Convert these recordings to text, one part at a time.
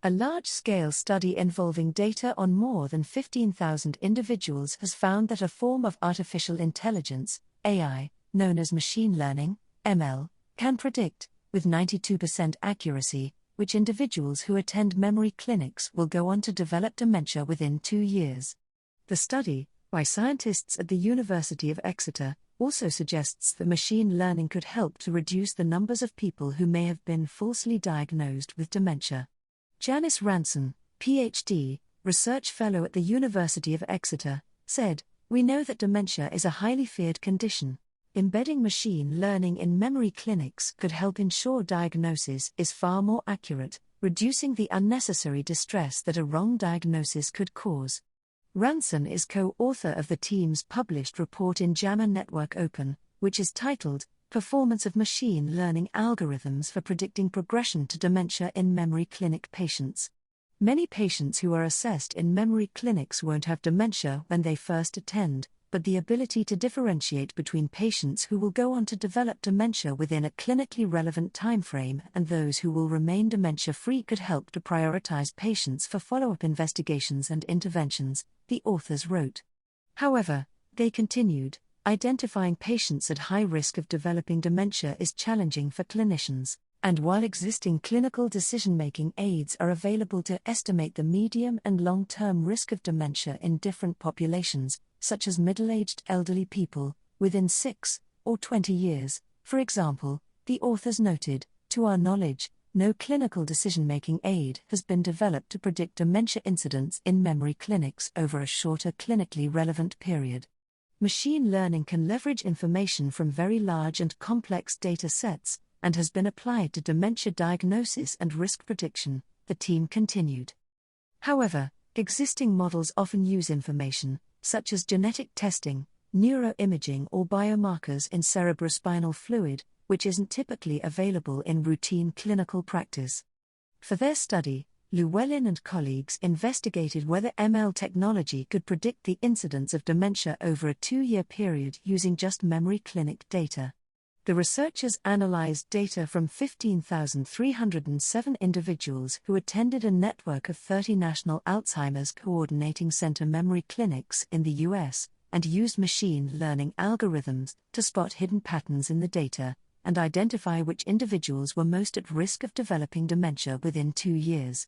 A large-scale study involving data on more than 15,000 individuals has found that a form of artificial intelligence, AI, known as machine learning, ML, can predict, with 92% accuracy, which individuals who attend memory clinics will go on to develop dementia within 2 years. The study, by scientists at the University of Exeter, also suggests that machine learning could help to reduce the numbers of people who may have been falsely diagnosed with dementia. Janice Ranson, Ph.D., research fellow at the University of Exeter, said, "We know that dementia is a highly feared condition. Embedding machine learning in memory clinics could help ensure diagnosis is far more accurate, reducing the unnecessary distress that a wrong diagnosis could cause." Ranson is co-author of the team's published report in JAMA Network Open, which is titled, Performance of Machine Learning Algorithms for Predicting Progression to Dementia in Memory Clinic Patients. Many patients who are assessed in memory clinics won't have dementia when they first attend, but the ability to differentiate between patients who will go on to develop dementia within a clinically relevant timeframe and those who will remain dementia-free could help to prioritize patients for follow-up investigations and interventions, the authors wrote. However, they continued, identifying patients at high risk of developing dementia is challenging for clinicians, and while existing clinical decision-making aids are available to estimate the medium and long-term risk of dementia in different populations, such as middle-aged elderly people, within 6 or 20 years, for example, the authors noted, to our knowledge, no clinical decision-making aid has been developed to predict dementia incidence in memory clinics over a shorter clinically relevant period. Machine learning can leverage information from very large and complex data sets, and has been applied to dementia diagnosis and risk prediction, the team continued. However, existing models often use information, such as genetic testing, neuroimaging or biomarkers in cerebrospinal fluid, which isn't typically available in routine clinical practice. For their study, Llewellyn and colleagues investigated whether ML technology could predict the incidence of dementia over a 2-year period using just memory clinic data. The researchers analyzed data from 15,307 individuals who attended a network of 30 national Alzheimer's Coordinating Center memory clinics in the US, and used machine learning algorithms to spot hidden patterns in the data, and identify which individuals were most at risk of developing dementia within 2 years.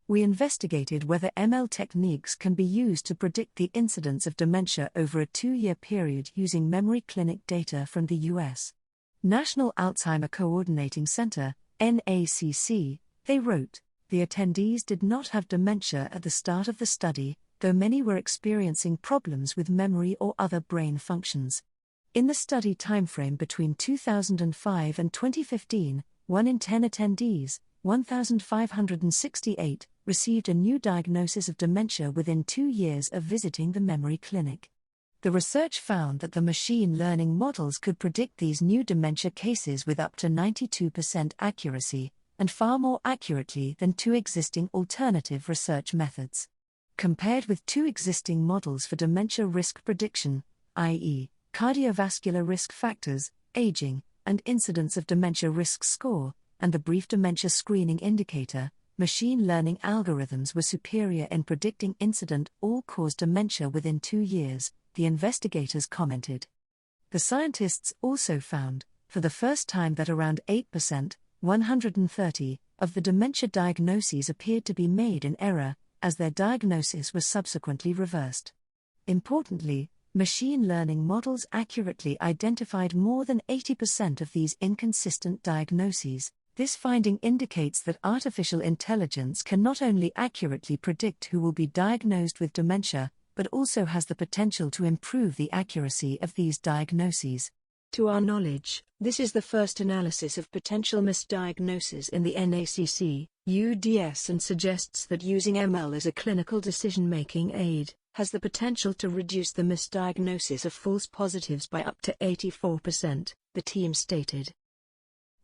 We investigated whether ML techniques can be used to predict the incidence of dementia over a 2-year period using memory clinic data from the US National Alzheimer Coordinating Center, NACC, they wrote. The attendees did not have dementia at the start of the study, though many were experiencing problems with memory or other brain functions. In the study timeframe between 2005 and 2015, 1 in 10 attendees, 1,568, received a new diagnosis of dementia within 2 years of visiting the memory clinic. The research found that the machine learning models could predict these new dementia cases with up to 92% accuracy, and far more accurately than 2 existing alternative research methods. Compared with 2 existing models for dementia risk prediction, i.e., cardiovascular risk factors, aging, and incidence of dementia risk score, and the brief dementia screening indicator, machine learning algorithms were superior in predicting incident all-cause dementia within 2 years, the investigators commented. The scientists also found, for the first time, that around 8%, 130, of the dementia diagnoses appeared to be made in error, as their diagnosis was subsequently reversed. Importantly, machine learning models accurately identified more than 80% of these inconsistent diagnoses. This finding indicates that artificial intelligence can not only accurately predict who will be diagnosed with dementia, but also has the potential to improve the accuracy of these diagnoses. To our knowledge, this is the first analysis of potential misdiagnosis in the NACC, UDS, and suggests that using ML as a clinical decision-making aid has the potential to reduce the misdiagnosis of false positives by up to 84%, the team stated.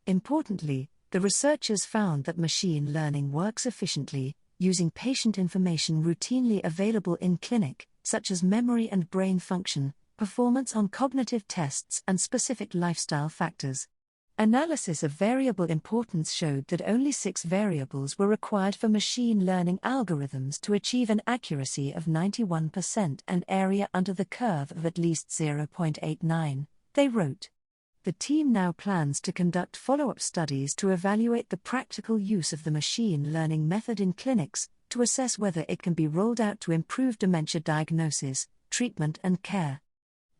Importantly, the researchers found that machine learning works efficiently, using patient information routinely available in clinic, such as memory and brain function, performance on cognitive tests, and specific lifestyle factors. Analysis of variable importance showed that only 6 variables were required for machine learning algorithms to achieve an accuracy of 91% and area under the curve of at least 0.89, they wrote. The team now plans to conduct follow-up studies to evaluate the practical use of the machine learning method in clinics, to assess whether it can be rolled out to improve dementia diagnosis, treatment and care.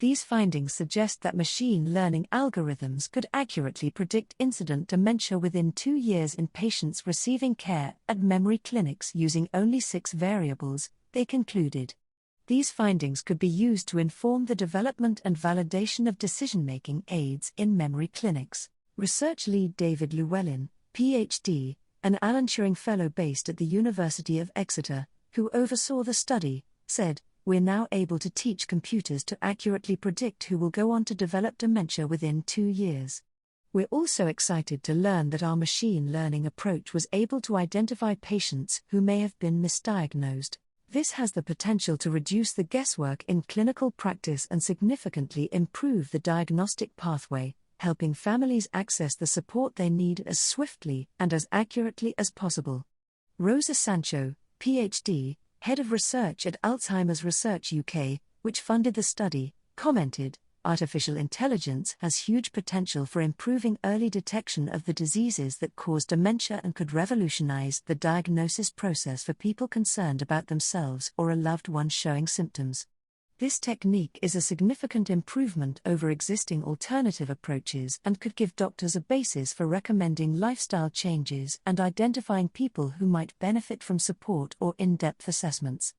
These findings suggest that machine learning algorithms could accurately predict incident dementia within 2 years in patients receiving care at memory clinics using only 6 variables, they concluded. These findings could be used to inform the development and validation of decision-making aids in memory clinics. Research lead David Llewellyn, Ph.D., an Alan Turing Fellow based at the University of Exeter, who oversaw the study, said, "We're now able to teach computers to accurately predict who will go on to develop dementia within 2 years. We're also excited to learn that our machine learning approach was able to identify patients who may have been misdiagnosed. This has the potential to reduce the guesswork in clinical practice and significantly improve the diagnostic pathway, helping families access the support they need as swiftly and as accurately as possible." Rosa Sancho, Ph.D., Head of Research at Alzheimer's Research UK, which funded the study, commented, "Artificial intelligence has huge potential for improving early detection of the diseases that cause dementia and could revolutionize the diagnosis process for people concerned about themselves or a loved one showing symptoms. This technique is a significant improvement over existing alternative approaches and could give doctors a basis for recommending lifestyle changes and identifying people who might benefit from support or in-depth assessments."